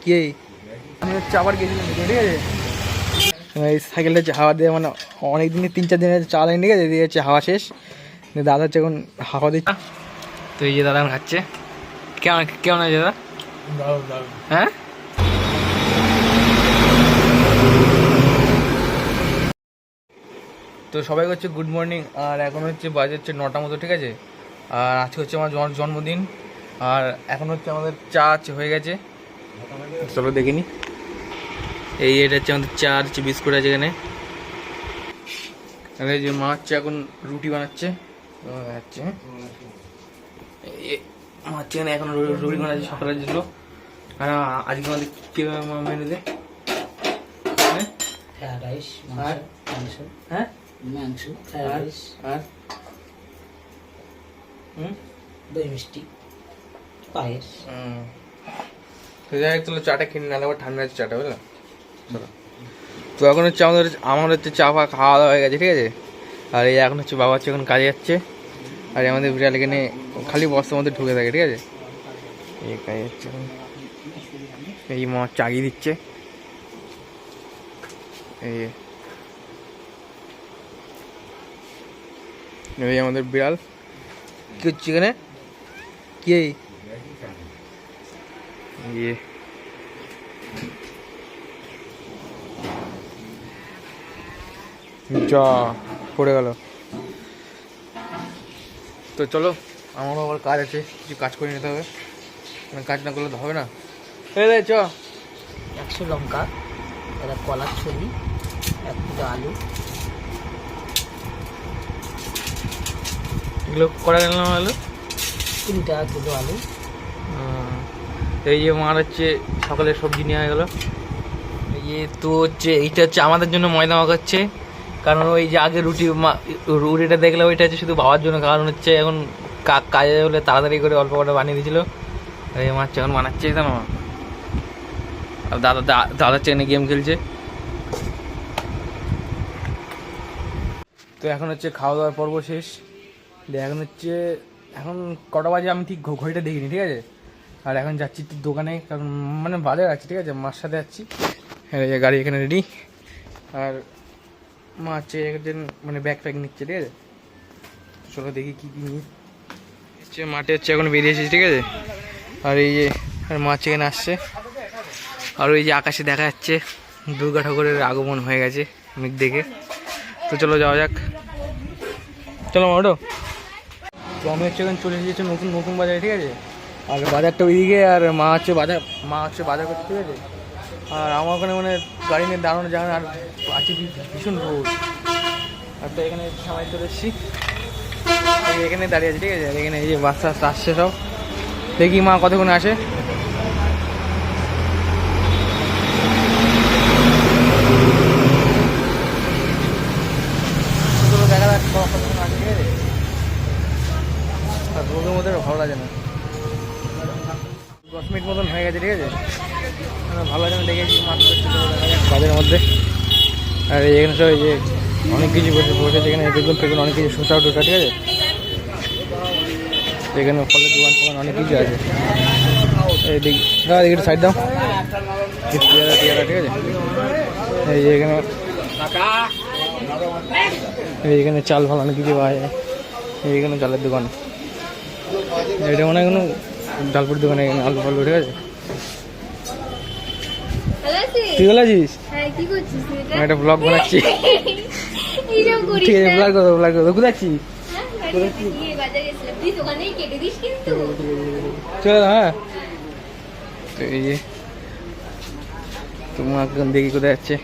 কি আমি হচ্ছে আবার গেছিলাম, ঠিক আছে। এই সাইকেলটা হাওয়া দিয়ে মানে অনেক দিনে 3-4 দিনের চালাই, ঠিক আছে। দিয়ে হচ্ছে হাওয়া শেষ, দাদা হচ্ছে এখন হাওয়া দিচ্ছে। তো এই যে দাদা এখন খাচ্ছে। কেমন কেমন আছে দাদা? হ্যাঁ, তো সবাই হচ্ছে গুড মর্নিং। আর এখন হচ্ছে বাজে হচ্ছে 9টা মতো, ঠিক আছে। আর আজকে হচ্ছে আমার জন্মদিন। আর এখন হচ্ছে আমাদের চা হয়ে গেছে, চলো দেখে নি। এটা হচ্ছে আমাদের চা, হচ্ছে বিস্কুট আছে এখানে। আর এই যে মা হচ্ছে এখন রুটি বানাচ্ছে, মা হচ্ছে এখানে এখন রুটি বানাচ্ছে সকালের জন্য। আর আজকে আমাদের কি মেনুতে রাইস, মাংস, হ্যাঁ মাংস, রাইস, আর দই মিষ্টি, পায়েস। তো যাই হোক, চলো চাটা কিনে নাহলে আবার ঠান্ডা আছে চাটা, বুঝলাম। চলো, তো এখন হচ্ছে আমার হচ্ছে চা ফা খাওয়া দাওয়া হয়ে গেছে, ঠিক আছে। আর এই এখন হচ্ছে বাবা হচ্ছে এখন কাজে যাচ্ছে। আর আমাদের বিড়াল এখানে খালি বস্তার মধ্যে ঢুকে থাকে, ঠিক আছে। এই কাজে যাচ্ছে, এই মা চাগিয়ে দিচ্ছে। এই আমাদের বিড়াল কি হচ্ছে এখানে, কি যা পড়ে গেল। তো চলো, আমারও আবার কাজ আছে, কিছু কাজ করে নিতে হবে, মানে কাজ না করলে তো হবে না। চ 100 লঙ্কা, একটা কলার ছড়ি, 1 কিলো আলু। এগুলো করা গেল না আলু, 20 টাকা কিলো আলু। এই যে মার হচ্ছে সকালে সবজি নেওয়া হয়ে গেলো। তো হচ্ছে এইটা হচ্ছে আমাদের জন্য ময়দা মাখাচ্ছে, কারণ ওই যে আগে রুটিটা দেখলে ওইটা হচ্ছে শুধু বাবার জন্য, কারণ হচ্ছে এখন কাজে হলে তাড়াতাড়ি করে অল্প করে বানিয়ে দিয়েছিল। এই মাছ এখন বানাচ্ছে না, আর দাদা চেনে গেম খেলছে। তো এখন হচ্ছে খাওয়া দাওয়ার পর্ব শেষ। এখন হচ্ছে এখন কটা বাজে আমি ঠিক ঘড়িটা দেখিনি, ঠিক আছে। আর এখন যাচ্ছি একটু দোকানে, কারণ মানে বাজার আছে, ঠিক আছে, মার সাথে যাচ্ছি। হ্যাঁ, গাড়ি এখানে রেডি। আর মা হচ্ছে একজন মানে ব্যাগ প্যাক নিচ্ছে, ঠিক আছে। চলো দেখি কী কী নিয়ে হচ্ছে। মাঠে হচ্ছে এখন বেরিয়েছি, ঠিক আছে। আর এই যে মা হচ্ছে এখানে আসছে। আর ওই যে আকাশে দেখা যাচ্ছে দুর্গা ঠাকুরের আগমন হয়ে গেছে মেঘ দেখে। তো চলো যাওয়া যাক, চলো মাঠো। তো আমি হচ্ছে এখন চলে এসেছি নতুন বাজারে, ঠিক আছে। আর বাজারটা ওইদিকে, আর মা হচ্ছে বাজার করছে, ঠিক আছে। আর আমার ওখানে মানে গাড়ি নিয়ে দাঁড়ানো যায় না, আর আছে ভীষণ রোদ। আর তো এখানে সময় চলে এসেছি, এখানে দাঁড়িয়ে আছে, ঠিক আছে। আর এখানে এই যে বাচ্চা আসছে সব, দেখি মা কতক্ষণে আসে। দেখা যাক কতক্ষণ আসে, ঠিক আছে। আর রোদের মধ্যে ভালো লাগে না। 10 মিনিট মতন হয়ে গেছে, ঠিক আছে। ভালো লাগে না, দেখেছি বাজারের মধ্যে। আর এখানে সব এই যে অনেক কিছু বসেছে, এখানে বেগুন অনেক কিছু, শসা টোসা, ঠিক আছে। এখানে ফলের দোকান অনেক কিছু আছে। এই দেখি দাদা, একটু সাইড দাও, পেয়ারা, ঠিক আছে। এই যে এইখানে চাল ফাল অনেক কিছু পাওয়া যায়। এইখানে চালের দোকান, এটা মনে হয় কোনো ডালপুরির দোকানে, এখানে আলু ফালু, ঠিক আছে। তুই ভালো আছিস? একটা ব্লগ বানাচ্ছি, ঠিক আছে। ব্লগ করো, কোথায় আছিস? চলো, হ্যাঁ। তো এই যে তোমার দেখি কোথায় যাচ্ছে।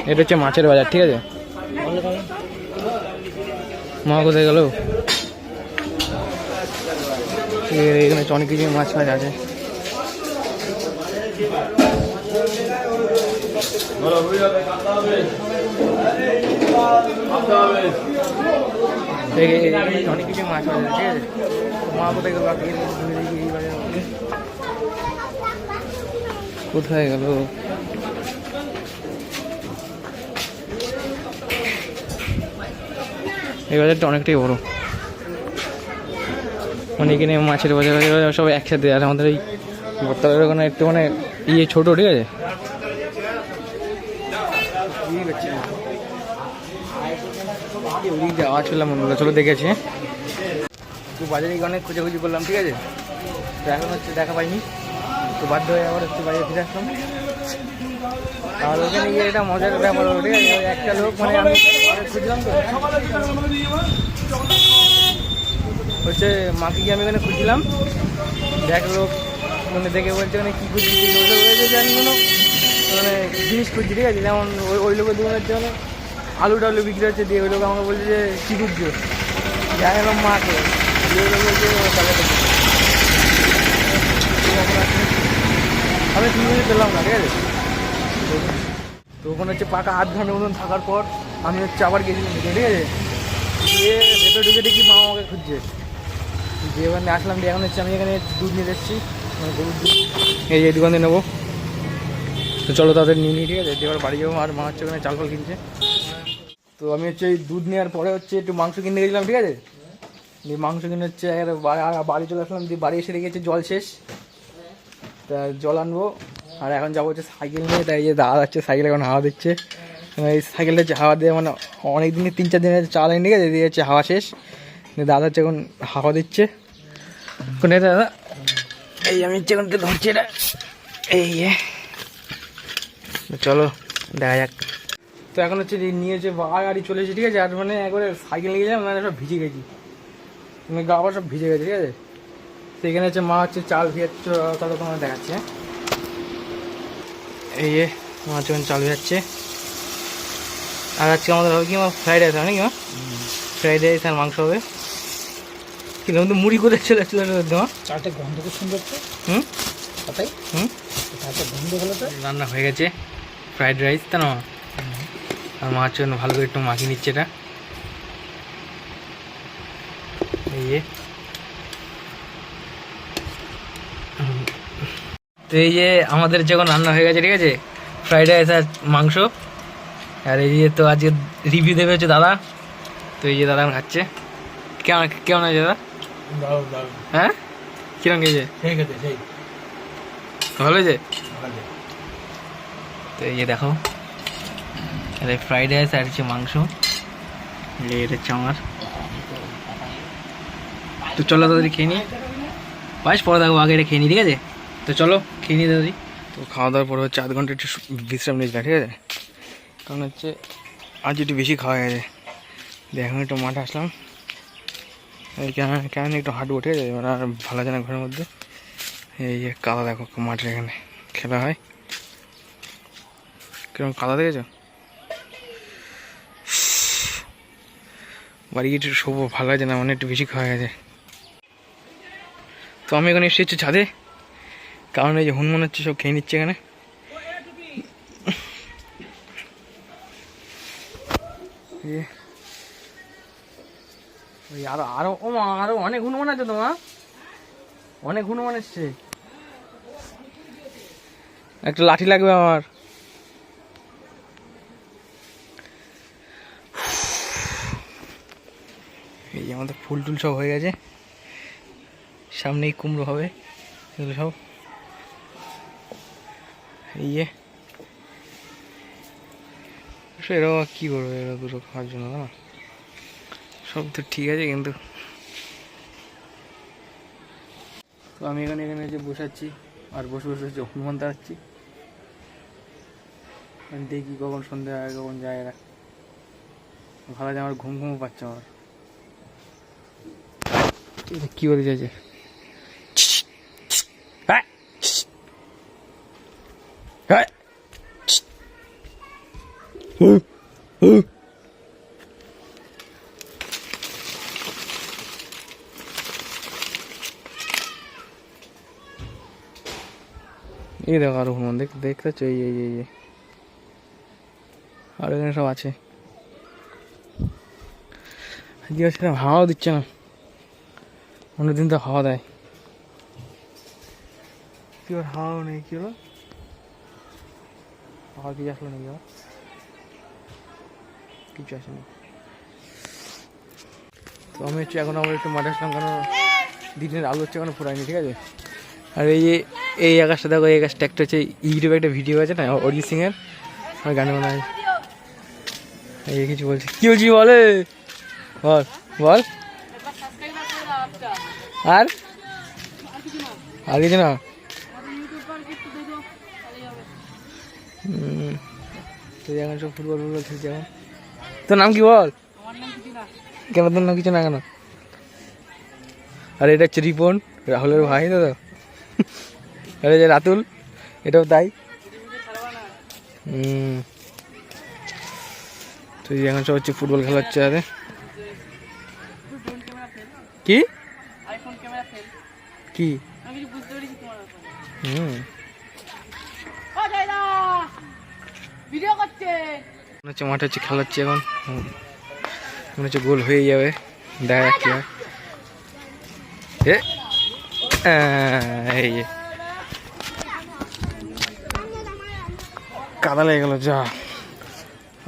এটা হচ্ছে মাছের বাজার, ঠিক আছে। মা কোথায় গেল? এখানে অনেক কিছু মাছ আছে। অনেক কিছু মাছ আছে, ঠিক আছে। মা কোথায় গেল? কোথায় গেল? এই বাজারটা অনেকটাই বড়। মানে এখানে মাছের বাজার সব একসাথে। আর আমাদের এই বর্তমানের ওখানে একটু মানে ছোটো, ঠিক আছে। যাওয়া ছিলাম অন্য চলো দেখেছি, তো বাজারে অনেক খোঁজাখুঁজি করলাম, ঠিক আছে। তো এখন হচ্ছে দেখা পাইনি, তো বাধ্য হয়ে আবার হচ্ছে বাজারে ফিরে আসলাম। আর ওখানে গিয়ে এটা মজার ব্যাপার হলো, ঠিক আছে। ওই একটা লোক মানে আমি খুঁজলাম, তো হচ্ছে মাকে গিয়ে আমি এখানে খুঁজছিলাম, দেখ লোক মানে দেখে বলছে মানে কী খুঁজছি, যে আমি কোনো মানে জিনিস খুঁজছি, ঠিক আছে। যেমন ওই লোকের দোকানের হচ্ছে মানে আলু টালু বিক্রি হচ্ছে, দিয়ে ওই লোক আমাকে বলছে যে কী খুঁজছো, দেখা গেলাম মাকে, দিয়ে ওই লোক বলছে টাকাটা আমি 3 মিনিট পেলাম না, ঠিক আছে। তো ওখানে হচ্ছে পাকা 8 ঘন্টার মতন থাকার পর আমি হচ্ছে আবার গেছিলাম, ঠিক আছে। দিয়ে ভেতরে ঢুকে দেখি মা আমাকে খুঁজছে, দিয়ে ওখানে আসলাম। দিয়ে এখন হচ্ছে আমি এখানে দুধ নিয়ে এসেছি, মানে গরুর দুধ, এই দোকানে নেবো। তো চলো তাদের নিয়ে নিই, ঠিক আছে। দিয়ে এবার বাড়ি যাবো। আর মা হচ্ছে ওখানে চাল ফাল কিনছে। তো আমি হচ্ছে এই দুধ নেওয়ার পরে হচ্ছে একটু মাংস কিনতে গেছিলাম, ঠিক আছে। দিয়ে মাংস কিনে হচ্ছে বাড়ি চলে আসলাম। দিয়ে বাড়ি এসে দেখেছি জল শেষ, তা জল আনবো। আর এখন যাবো হচ্ছে সাইকেল নিয়ে, তাই যে দাদা যাচ্ছে সাইকেল এখন হাওয়া দিচ্ছে। এই সাইকেলটা হচ্ছে হাওয়া দিয়ে মানে অনেক দিনে 3-4 দিনের চালানি, ঠিক আছে। দিয়ে হচ্ছে হাওয়া শেষ, দিয়ে দাদা হচ্ছে এখন হাওয়া দিচ্ছে। কোনে দাদা, এই আমি হচ্ছে এখন ধরছি এটা, এই চলো দেখা যাক। তো এখন হচ্ছে নিয়েছে গাড়ি চলে এসেছে, ঠিক আছে। আর মানে একবারে সাইকেল নিয়ে গেছিলাম, মানে সব ভিজে গেছি, মানে গা আবার সব ভিজে গেছে, ঠিক আছে। সেখানে হচ্ছে মা হচ্ছে চাল ভিজাচ্ছে, তাহলে তোমার দেখাচ্ছে। এই মা হচ্ছে চাল ভিজাচ্ছে। আর আজকে আমাদের হবে কি, ফ্রাইড রাইস হবে নাকি মা? ফ্রাইড রাইস আর মাংস হবে। কিন্তু মুড়ি করে চলে আসছিল তোমার, চালটা গন্ধ খুব সুন্দর তো। তাই চালটা গন্ধ হলো তো। রান্না হয়ে গেছে ফ্রাইড রাইস, তা না। আর মা হচ্ছে ভালো করে একটু মাখিয়ে নিচ্ছে এটা, এই তো এই যে আমাদের যখন রান্না হয়ে গেছে, ঠিক আছে, ফ্রাইড রাইস আর মাংস। আর এই যে তো আজকে রিভিউ দেবে হচ্ছে দাদা। তো এই যে দাদা খাচ্ছে, কেমন কেমন আছে দাদা? হ্যাঁ কিরম গেছে? ভালো হয়েছে। তো এই যে দেখো, আরে ফ্রাইড রাইস আর হচ্ছে মাংস, এটা হচ্ছে আমার। তো চলো দাদি খেয়ে নিই, পায়েস পরে দেখো, আগে এটা খেয়ে নিই, ঠিক আছে। তো চলো খেয়ে নিই দাদি। তো খাওয়া দাওয়ার পরে হচ্ছে 1/2 ঘন্টা একটু বিশ্রাম নিয়েছিলাম, ঠিক আছে। কারণ হচ্ছে আজ একটু বেশি খাওয়া গেছে। এখন একটু মাঠে আসলাম, কেন একটু হাঁটবো, ঠিক আছে। মানে আর ভালো জানা ঘরের মধ্যে। এই যে কাদা দেখো মাঠের এখানে খেলা হয়, কিরকম কাদা দেখেছো। বাড়ি গিয়ে একটু শোবো, ভালো আছে না, মানে একটু বেশি খাওয়া গেছে। তো আমি এখানে এসে হচ্ছে ছাদে, কারণ এই যে হনুমান হচ্ছে সব খেয়ে নিচ্ছে এখানে। ওই আরো আরো ও মা, আরো অনেক হনুমান আছে তোমার, অনেক হনুমান এসছে। একটা লাঠি লাগবে আমার। এই যে আমাদের ফুল টুল সব হয়ে গেছে, সামনেই কুমড়ো হবে এগুলো সব। এই যে এরা কী করবে, এরা দুটো খাওয়ার জন্য না, সব তো ঠিক আছে। কিন্তু তো আমি এখানে যে বসাচ্ছি, আর বসে বসে হচ্ছে হনুমান তাড়াচ্ছি। দেখি কখন সন্ধ্যা হয়, কখন যায় এরা। ভালো আছে, আমার ঘুম ঘুমও পাচ্ছে আমার। কি বলতে চাইছে? এই দেখো আরো হনুমান, দেখতে পাচ্ছ, এই এই এই আর এখানে সব আছে। আজকে সেরকম হাওয়াও দিচ্ছে না, অন্যদিন তো হাওয়া দেয়, কি ওর হাওয়াও নেই। কি হলো, হাওয়া দিয়ে আসলো নাকি? কিছু আসেনি। তো আমি হচ্ছে এখন আবার একটু মাঠে আসলাম, কেন দিনের আলো হচ্ছে এখনো ফুরায়নি, ঠিক আছে। আর এই আকাশটা দেখো, এই আকাশটা একটা হচ্ছে ইউটিউবে একটা ভিডিও আছে না অরিজিৎ সিং এর, আমার গানে মনে হয়। এই কিছু বলছি, কি বলছি বলে, বল বল। আর আর কিছু না। এখন সব ফুটবল খেলছে এখন। তোর নাম কি বল? কেন তোর নাম কিছু না কেন? আর এটা হচ্ছে রিপন, রাহুলের ভাই দাদা। এটা যে রাতুল, এটাও তাই। তো এখন সব হচ্ছে ফুটবল খেলা হচ্ছে। আরে কি কি হচ্ছে মাঠে হচ্ছে খেলা হচ্ছে এখন। মনে হচ্ছে গোল হয়ে যাবে, দেখা যাক কি হয়। এই কাদা লেগে গেল যা।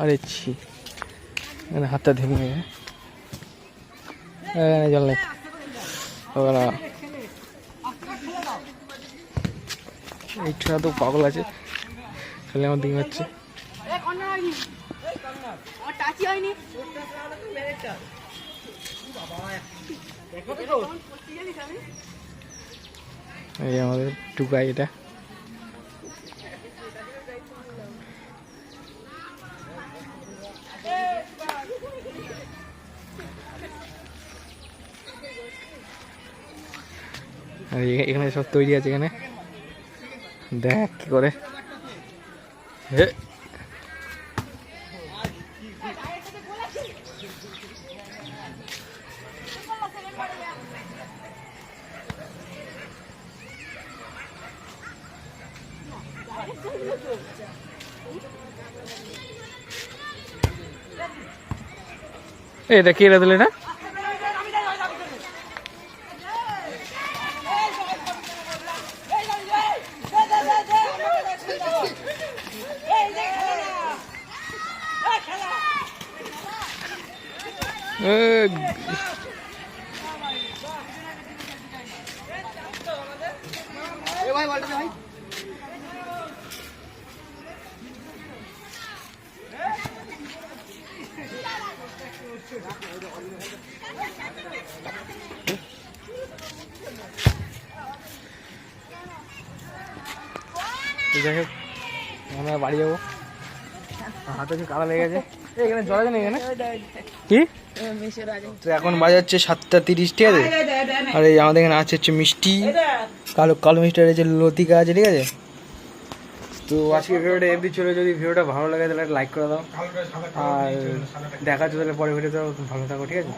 আরে ছি, হাতটা ধেমে গেছে। জল নেই, এইটা তো পাগল আছে, খালি আমার দিকে হচ্ছে। এই আমাদের টুকাই এটা। আর এখানে সব তৈরি আছে, এখানে দেখ কি করে। এটা কে দিল এটা? যাই হোক, আমরা বাড়ি যাবো। হাতে হচ্ছে কাদা লেগে গেছে। এখানে জল আছে না এখানে? কি তো এখন বাজে হচ্ছে 7:30, ঠিক আছে। আর এই আমাদের এখানে আছে হচ্ছে মিষ্টি, কালো মিষ্টি, আর হচ্ছে লতিকা আছে, ঠিক আছে। তো আজকে ভিডিওটা এমনি চলে, যদি ভিডিওটা ভালো লাগে তাহলে লাইক করে দাও, আর দেখা হচ্ছে তাহলে পরে ভিডিওতে। ভালো থাকো, ঠিক আছে।